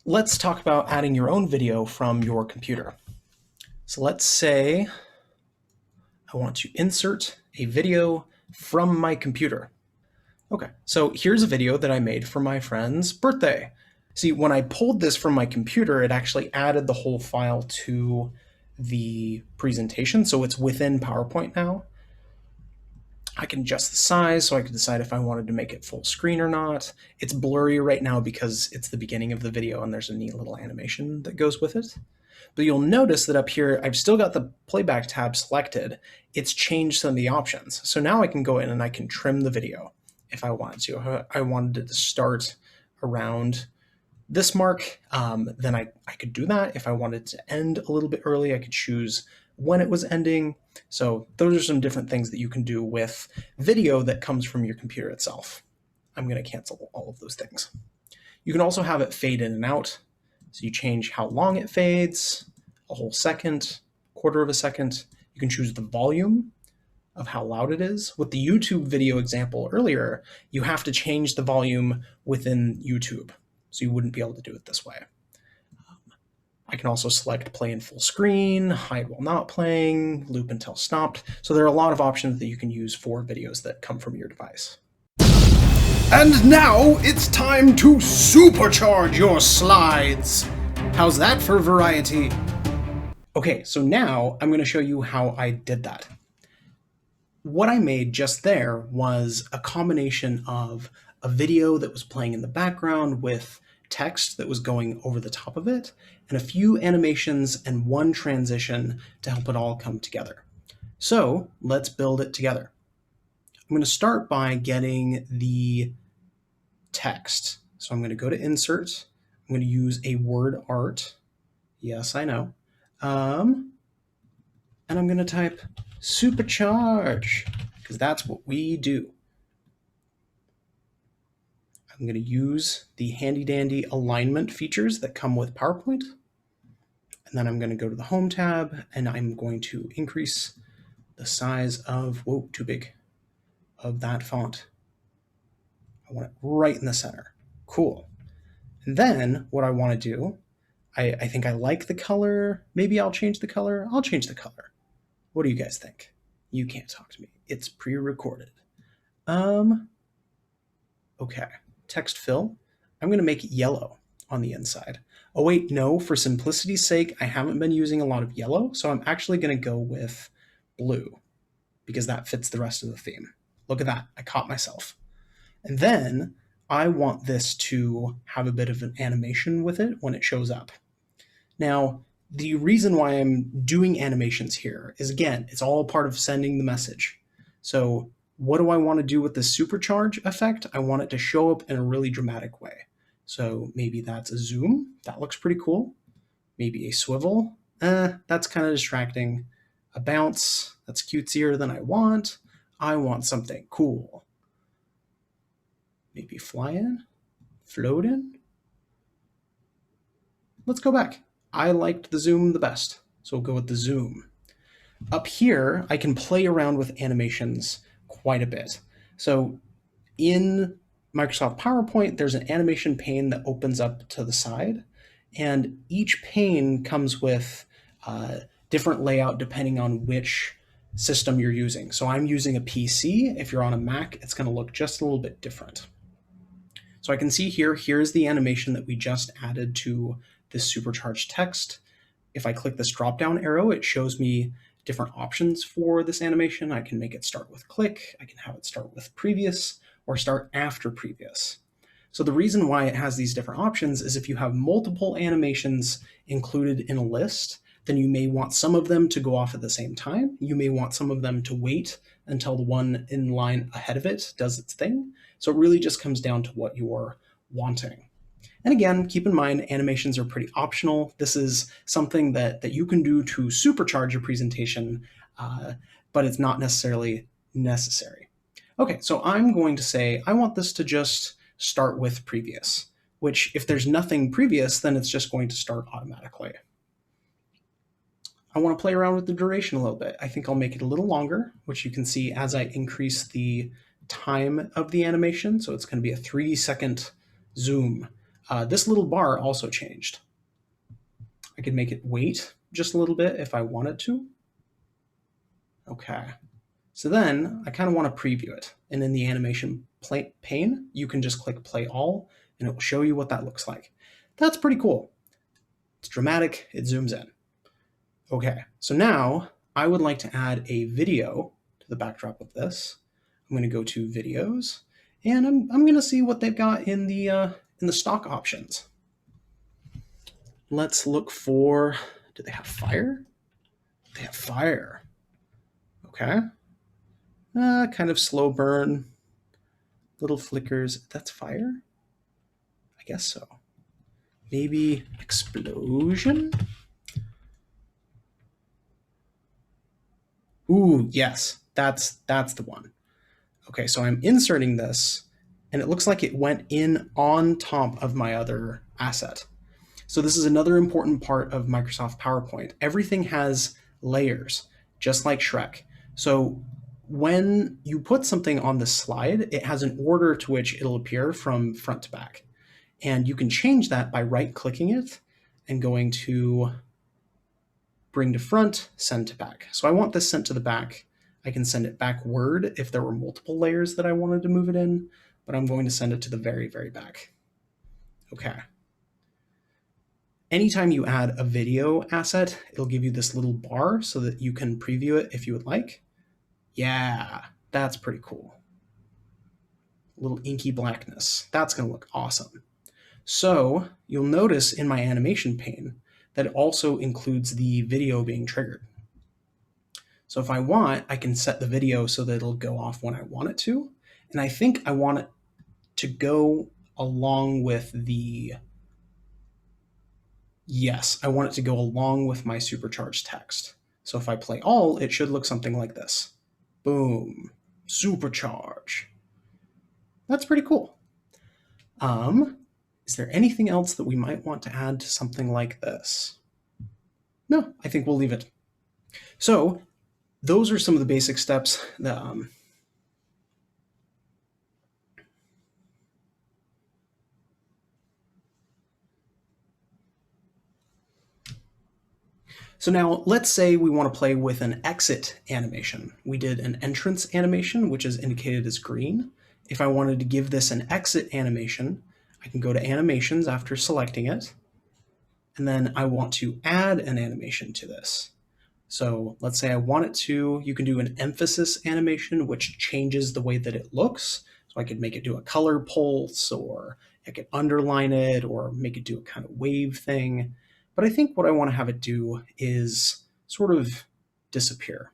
let's talk about adding your own video from your computer. So let's say I want to insert a video from my computer. Okay, so here's a video that I made for my friend's birthday. See, when I pulled this from my computer, it actually added the whole file to the presentation, so it's within PowerPoint now. I can adjust the size, so I can decide if I wanted to make it full screen or not. It's blurry right now because it's the beginning of the video and there's a neat little animation that goes with it. But you'll notice that up here, I've still got the playback tab selected. It's changed some of the options. So now I can go in and I can trim the video if I wanted to. If I wanted it to start around this mark, then I could do that. If I wanted to end a little bit early, I could choose when it was ending. So those are some different things that you can do with video that comes from your computer itself. I'm going to cancel all of those things. You can also have it fade in and out. So you change how long it fades, a whole second, quarter of a second. You can choose the volume of how loud it is. With the YouTube video example earlier, you have to change the volume within YouTube. So you wouldn't be able to do it this way. I can also select play in full screen, hide while not playing, loop until stopped. So there are a lot of options that you can use for videos that come from your device. And now it's time to supercharge your slides. How's that for variety? Okay, so now I'm going to show you how I did that. What I made just there was a combination of a video that was playing in the background with text that was going over the top of it, and a few animations and one transition to help it all come together. So let's build it together. I'm going to start by getting the text. So I'm going to go to Insert. I'm going to use a word art. Yes, I know. And I'm going to type supercharge because that's what we do. I'm going to use the handy dandy alignment features that come with PowerPoint. And then I'm going to go to the Home tab and I'm going to increase the size of, whoa, too big, of that font. I want it right in the center. Cool. And then what I want to do, I think I like the color. Maybe I'll change the color. I'll change the color. What do you guys think? You can't talk to me. It's pre-recorded. Okay. Text fill. I'm going to make it yellow on the inside. Oh wait, no, for simplicity's sake, I haven't been using a lot of yellow, so I'm actually going to go with blue because that fits the rest of the theme. Look at that. I caught myself. And then I want this to have a bit of an animation with it when it shows up. Now, the reason why I'm doing animations here is, again, it's all part of sending the message. So what do I want to do with the supercharge effect? I want it to show up in a really dramatic way. So maybe that's a zoom. That looks pretty cool. Maybe a swivel. That's kind of distracting. A bounce. That's cutesier than I want. I want something cool. Maybe fly in, float in. Let's go back. I liked the zoom the best, so we'll go with the zoom. Up here, I can play around with animations quite a bit. So in Microsoft PowerPoint, there's an animation pane that opens up to the side, and each pane comes with different layout depending on which system you're using. So I'm using a PC. If you're on a Mac, it's going to look just a little bit different. So I can see here's the animation that we just added to this supercharged text. If I click this drop-down arrow, it shows me different options for this animation. I can make it start with click, I can have it start with previous, or start after previous. So the reason why it has these different options is if you have multiple animations included in a list, then you may want some of them to go off at the same time. You may want some of them to wait until the one in line ahead of it does its thing. So it really just comes down to what you're wanting. And again, keep in mind, animations are pretty optional. This is something that you can do to supercharge your presentation, but it's not necessarily necessary. Okay, so I'm going to say, I want this to just start with previous, which if there's nothing previous, then it's just going to start automatically. I want to play around with the duration a little bit. I think I'll make it a little longer, which you can see as I increase the time of the animation. So it's going to be a 3-second zoom. This little bar also changed. I could make it wait just a little bit if I wanted to. Okay. So then I kind of want to preview it. And in the animation pane, you can just click play all and it will show you what that looks like. That's pretty cool. It's dramatic, it zooms in. Okay, so now I would like to add a video to the backdrop of this. I'm going to go to videos and I'm going to see what they've got in the stock options. Let's look for, do they have fire? They have fire. Okay. Kind of slow burn, little flickers. That's fire? I guess so. Maybe explosion? Ooh, yes, that's the one. Okay, so I'm inserting this, and it looks like it went in on top of my other asset. So this is another important part of Microsoft PowerPoint. Everything has layers, just like Shrek. So when you put something on the slide, it has an order to which it'll appear from front to back. And you can change that by right-clicking it and going to bring to front, send to back. So I want this sent to the back. I can send it backward if there were multiple layers that I wanted to move it in, but I'm going to send it to the very, very back. Okay. Anytime you add a video asset, it'll give you this little bar so that you can preview it if you would like. Yeah, that's pretty cool. A little inky blackness. That's going to look awesome. So you'll notice in my animation pane that it also includes the video being triggered. So if I want, I can set the video so that it'll go off when I want it to. And I think I want it to go along with the, yes, I want it to go along with my supercharged text. So if I play all, it should look something like this. Boom, supercharge. That's pretty cool. Is there anything else that we might want to add to something like this? No, I think we'll leave it. So those are some of the basic steps that So now let's say we want to play with an exit animation. We did an entrance animation, which is indicated as green. If I wanted to give this an exit animation, I can go to animations after selecting it. And then I want to add an animation to this. So let's say I want it to, you can do an emphasis animation, which changes the way that it looks. So I could make it do a color pulse, or I could underline it, or make it do a kind of wave thing. But I think what I want to have it do is sort of disappear.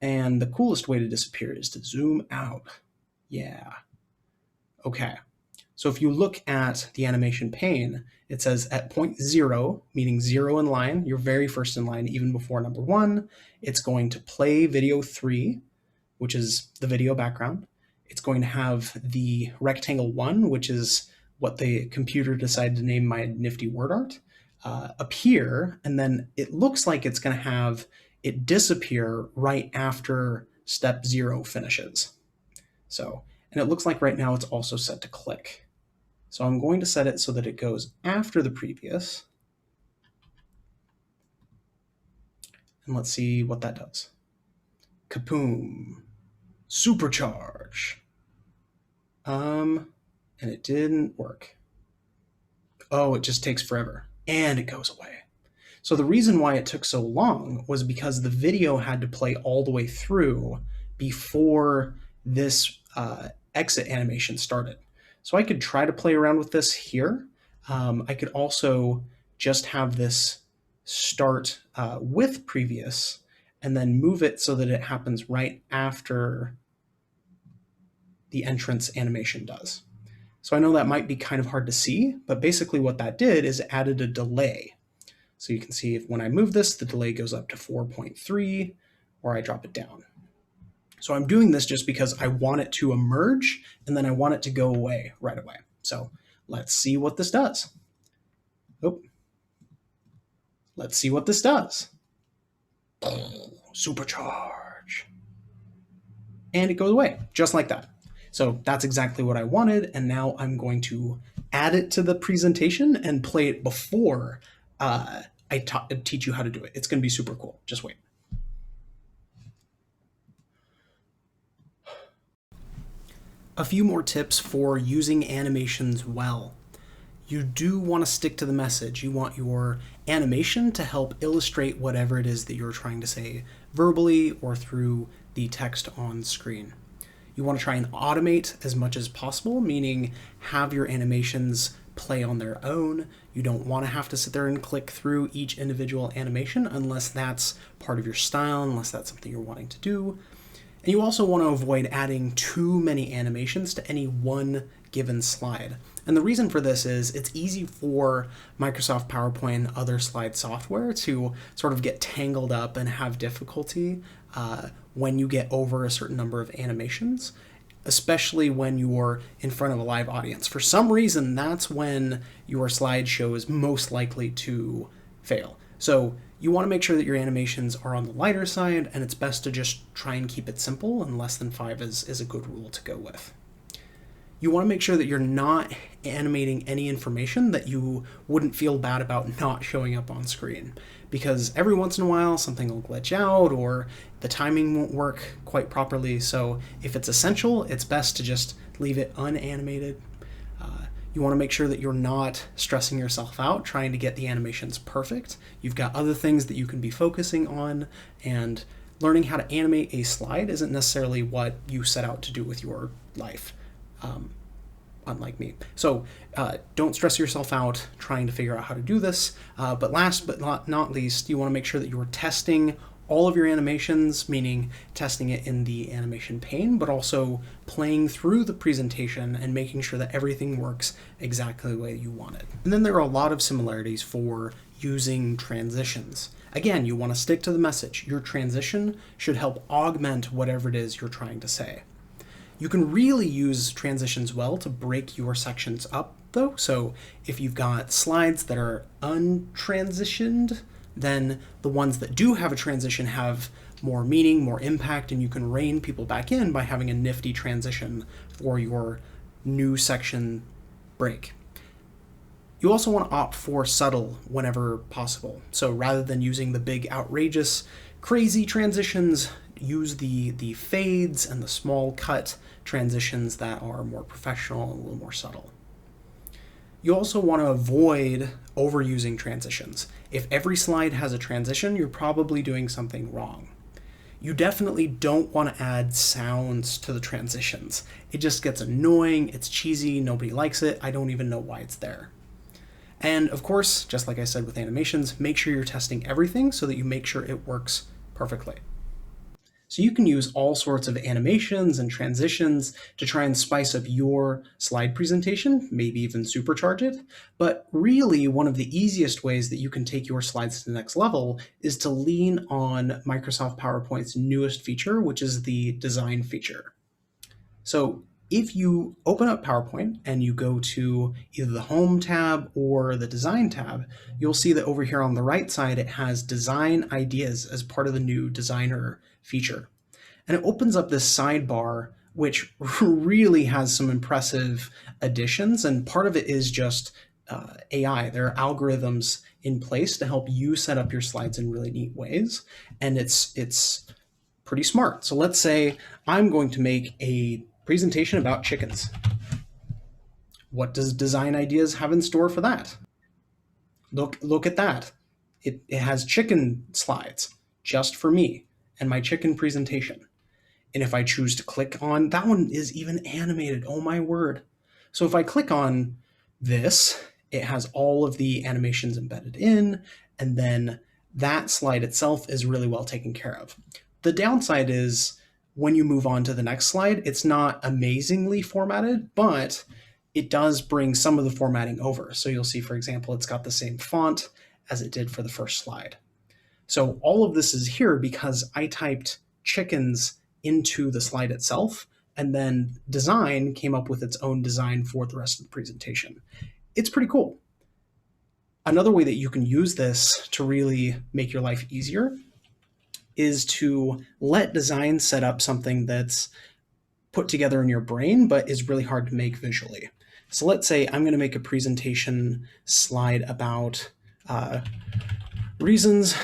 And the coolest way to disappear is to zoom out. Yeah. Okay. So if you look at the animation pane, it says at point 0, meaning 0 in line, your very first in line, even before number 1, it's going to play video 3, which is the video background. It's going to have the rectangle 1, which is what the computer decided to name my nifty word art, appear, and then it looks like it's going to have it disappear right after step 0 finishes. So And it looks like right now it's also set to click. So I'm going to set it so that it goes after the previous. And let's see what that does. Kapoom. Supercharge. And it didn't work. Oh, it just takes forever. And it goes away. So the reason why it took so long was because the video had to play all the way through before this exit animation started. So I could try to play around with this here. I could also just have this start with previous and then move it so that it happens right after the entrance animation does. So I know that might be kind of hard to see, but basically what that did is it added a delay. So you can see if when I move this, the delay goes up to 4.3, or I drop it down. So I'm doing this just because I want it to emerge, and then I want it to go away right away. So let's see what this does. Oh, let's see what this does. Supercharge. And it goes away, just like that. So that's exactly what I wanted, and now I'm going to add it to the presentation and play it before I teach you how to do it. It's going to be super cool. Just wait. A few more tips for using animations well. You do want to stick to the message. You want your animation to help illustrate whatever it is that you're trying to say verbally or through the text on screen. You want to try and automate as much as possible, meaning have your animations play on their own. You don't want to have to sit there and click through each individual animation unless that's part of your style, unless that's something you're wanting to do. And you also want to avoid adding too many animations to any one given slide. And the reason for this is it's easy for Microsoft PowerPoint and other slide software to sort of get tangled up and have difficulty when you get over a certain number of animations, especially when you're in front of a live audience. For some reason, that's when your slideshow is most likely to fail. So you want to make sure that your animations are on the lighter side, and it's best to just try and keep it simple, and less than 5 is a good rule to go with. You want to make sure that you're not animating any information that you wouldn't feel bad about not showing up on screen, because every once in a while something will glitch out or the timing won't work quite properly. So if it's essential, it's best to just leave it unanimated. You want to make sure that you're not stressing yourself out trying to get the animations perfect. You've got other things that you can be focusing on, and learning how to animate a slide isn't necessarily what you set out to do with your life. Unlike me. So don't stress yourself out trying to figure out how to do this. But last but not least, you want to make sure that you're testing all of your animations, meaning testing it in the animation pane, but also playing through the presentation and making sure that everything works exactly the way you want it. And then there are a lot of similarities for using transitions. Again, you want to stick to the message. Your transition should help augment whatever it is you're trying to say. You can really use transitions well to break your sections up, though. So if you've got slides that are untransitioned, then the ones that do have a transition have more meaning, more impact, and you can rein people back in by having a nifty transition for your new section break. You also want to opt for subtle whenever possible. So rather than using the big, outrageous, crazy transitions, use the fades and the small cut transitions that are more professional and a little more subtle. You also want to avoid overusing transitions. If every slide has a transition, you're probably doing something wrong. You definitely don't want to add sounds to the transitions. It just gets annoying, it's cheesy, nobody likes it, I don't even know why it's there. And of course, just like I said with animations, make sure you're testing everything so that you make sure it works perfectly. So you can use all sorts of animations and transitions to try and spice up your slide presentation, maybe even supercharge it. But really, one of the easiest ways that you can take your slides to the next level is to lean on Microsoft PowerPoint's newest feature, which is the design feature. So if you open up PowerPoint and you go to either the Home tab or the Design tab, you'll see that over here on the right side, it has Design Ideas as part of the new Designer feature. And it opens up this sidebar which really has some impressive additions. And part of it is just AI. There are algorithms in place to help you set up your slides in really neat ways. And it's pretty smart. So let's say I'm going to make a presentation about chickens. What does Design Ideas have in store for that? Look at that. It has chicken slides just for me and my chicken presentation. And if I choose to click on, that one is even animated, oh my word. So if I click on this, it has all of the animations embedded in, and then that slide itself is really well taken care of. The downside is when you move on to the next slide, it's not amazingly formatted, but it does bring some of the formatting over. So you'll see, for example, it's got the same font as it did for the first slide. So all of this is here because I typed chickens into the slide itself, and then Design came up with its own design for the rest of the presentation. It's pretty cool. Another way that you can use this to really make your life easier is to let Design set up something that's put together in your brain, but is really hard to make visually. So let's say I'm going to make a presentation slide about reasons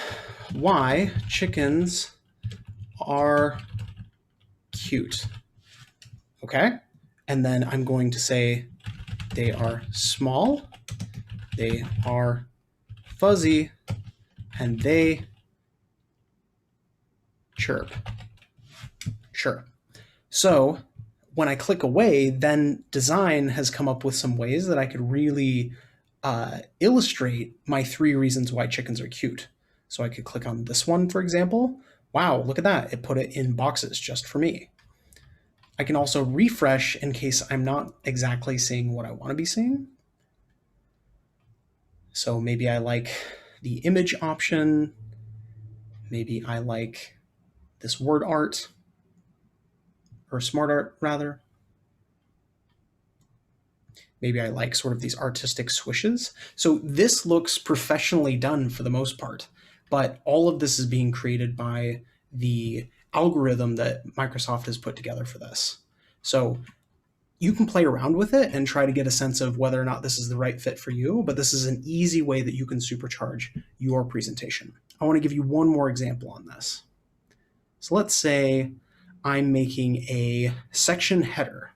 why chickens are cute. Okay? And then I'm going to say they are small, they are fuzzy, and they chirp. Sure. So when I click away, then Design has come up with some ways that I could really illustrate my 3 reasons why chickens are cute. So I could click on this one, for example. Wow, look at that. It put it in boxes just for me. I can also refresh in case I'm not exactly seeing what I want to be seeing. So maybe I like the image option. Maybe I like this word art, or smart art rather. Maybe I like sort of these artistic swishes. So this looks professionally done for the most part, but all of this is being created by the algorithm that Microsoft has put together for this. So you can play around with it and try to get a sense of whether or not this is the right fit for you, but this is an easy way that you can supercharge your presentation. I want to give you one more example on this. So let's say I'm making a section header.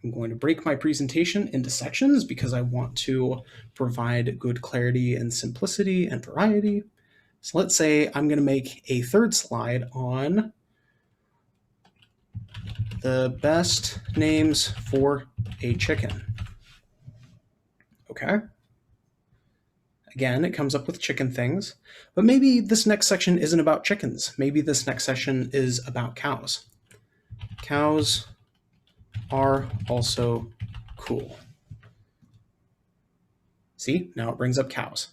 I'm going to break my presentation into sections because I want to provide good clarity and simplicity and variety. So let's say I'm going to make a third slide on the best names for a chicken. Okay. Again, it comes up with chicken things, but maybe this next section isn't about chickens. Maybe this next section is about cows. Cows are also cool. See, now it brings up cows.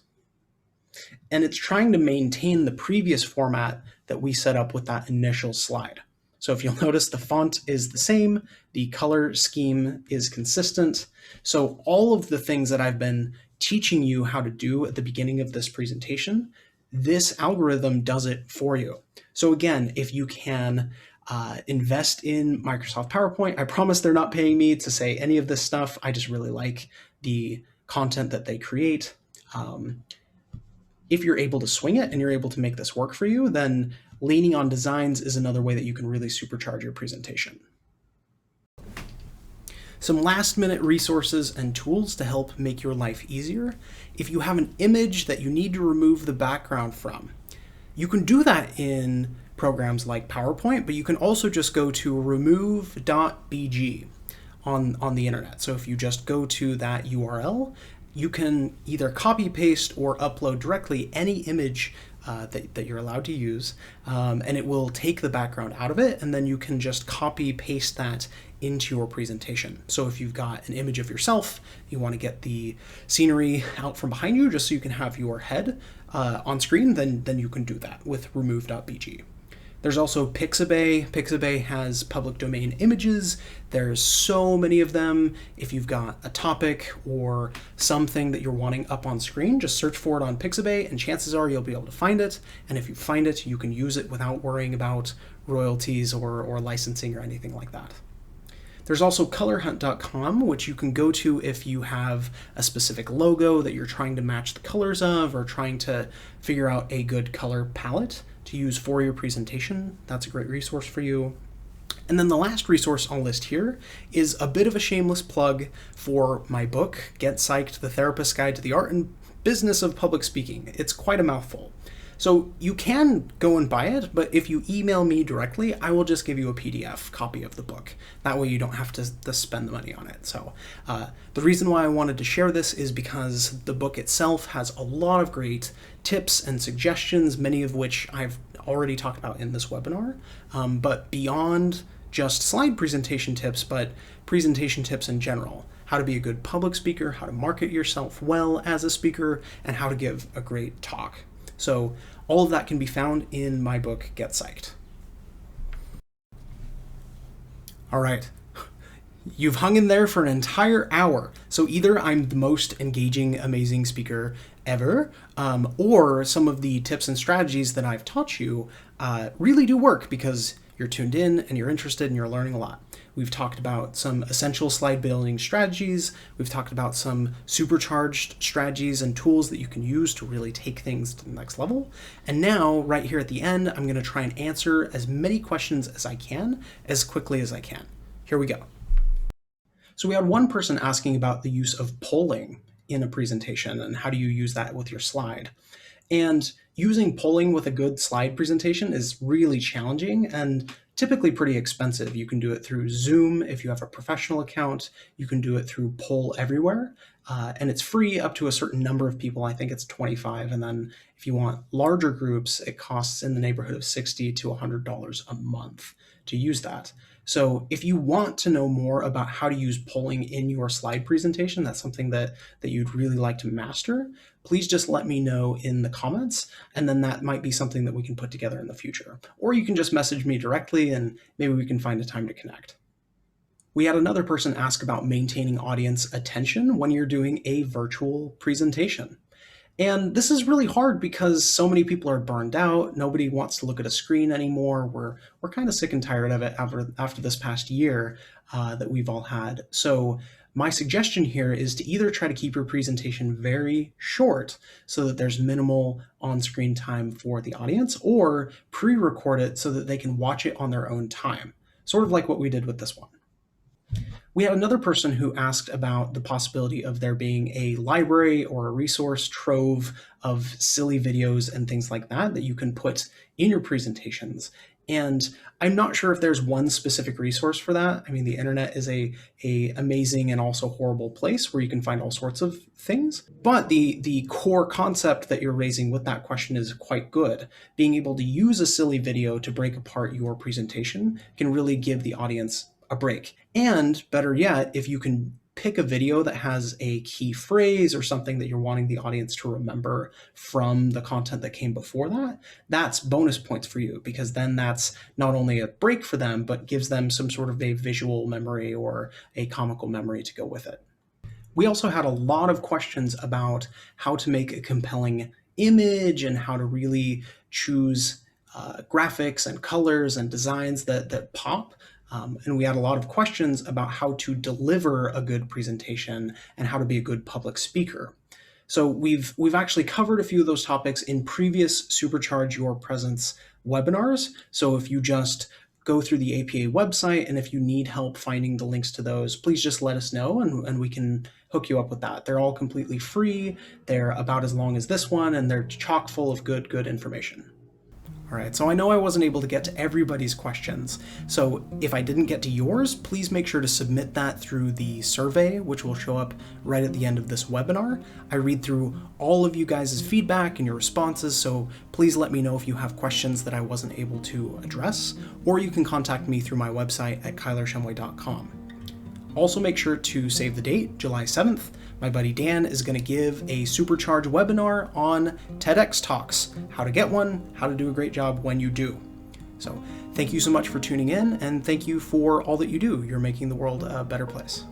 And it's trying to maintain the previous format that we set up with that initial slide. So if you'll notice, the font is the same, the color scheme is consistent. So all of the things that I've been teaching you how to do at the beginning of this presentation, this algorithm does it for you. So again, if you can invest in Microsoft PowerPoint, I promise they're not paying me to say any of this stuff. I just really like the content that they create. If you're able to swing it and you're able to make this work for you, then leaning on designs is another way that you can really supercharge your presentation. Some last-minute resources and tools to help make your life easier. If you have an image that you need to remove the background from, you can do that in programs like PowerPoint, but you can also just go to remove.bg on the internet. So if you just go to that URL, you can either copy paste or upload directly any image that you're allowed to use, and it will take the background out of it, and then you can just copy paste that into your presentation. So if you've got an image of yourself, you want to get the scenery out from behind you just so you can have your head on screen, then you can do that with remove.bg. There's also Pixabay. Pixabay has public domain images. There's so many of them. If you've got a topic or something that you're wanting up on screen, just search for it on Pixabay and chances are you'll be able to find it. And if you find it, you can use it without worrying about royalties or licensing or anything like that. There's also colorhunt.com, which you can go to if you have a specific logo that you're trying to match the colors of or trying to figure out a good color palette to use for your presentation. That's a great resource for you. And then the last resource I'll list here is a bit of a shameless plug for my book, Get Psyched, The Therapist's Guide to the Art and Business of Public Speaking. It's quite a mouthful. So you can go and buy it, but if you email me directly, I will just give you a PDF copy of the book. That way you don't have to spend the money on it. So the reason why I wanted to share this is because the book itself has a lot of great tips and suggestions, many of which I've already talked about in this webinar, but beyond just slide presentation tips, but presentation tips in general. How to be a good public speaker, how to market yourself well as a speaker, and how to give a great talk. So all of that can be found in my book, Get Psyched. All right, you've hung in there for an entire hour. So either I'm the most engaging, amazing speaker ever, or some of the tips and strategies that I've taught you really do work because you're tuned in and you're interested and you're learning a lot. We've talked about some essential slide building strategies. We've talked about some supercharged strategies and tools that you can use to really take things to the next level. And now, right here at the end, I'm going to try and answer as many questions as I can, as quickly as I can. Here we go. So we had one person asking about the use of polling in a presentation and how do you use that with your slide. And using polling with a good slide presentation is really challenging and typically pretty expensive. You can do it through Zoom if you have a professional account. You can do it through Poll Everywhere, and it's free up to a certain number of people. I think it's 25, and then if you want larger groups, it costs in the neighborhood of $60 to $100 a month to use that. So if you want to know more about how to use polling in your slide presentation, that's something that you'd really like to master, please just let me know in the comments, and then that might be something that we can put together in the future. Or you can just message me directly and maybe we can find a time to connect. We had another person ask about maintaining audience attention when you're doing a virtual presentation. And this is really hard because so many people are burned out. Nobody wants to look at a screen anymore. We're kind of sick and tired of it after this past year that we've all had. So my suggestion here is to either try to keep your presentation very short so that there's minimal on-screen time for the audience, or pre-record it so that they can watch it on their own time, sort of like what we did with this one. We had another person who asked about the possibility of there being a library or a resource trove of silly videos and things like that you can put in your presentations. And I'm not sure if there's one specific resource for that. I mean, the internet is a amazing and also horrible place where you can find all sorts of things. But the core concept that you're raising with that question is quite good. Being able to use a silly video to break apart your presentation can really give the audience a break. And better yet, if you can pick a video that has a key phrase or something that you're wanting the audience to remember from the content that came before that, that's bonus points for you, because then that's not only a break for them, but gives them some sort of a visual memory or a comical memory to go with it. We also had a lot of questions about how to make a compelling image and how to really choose graphics and colors and designs that pop. And we had a lot of questions about how to deliver a good presentation and how to be a good public speaker. So we've actually covered a few of those topics in previous Supercharge Your Presence webinars. So if you just go through the APA website and if you need help finding the links to those, please just let us know and we can hook you up with that. They're all completely free. They're about as long as this one, and they're chock full of good information. All right, so I know I wasn't able to get to everybody's questions. So if I didn't get to yours, please make sure to submit that through the survey, which will show up right at the end of this webinar. I read through all of you guys' feedback and your responses, so please let me know if you have questions that I wasn't able to address, or you can contact me through my website at kylershemway.com. Also make sure to save the date, July 7th. My buddy Dan is going to give a Supercharge webinar on TEDx Talks, how to get one, how to do a great job when you do. So thank you so much for tuning in, and thank you for all that you do. You're making the world a better place.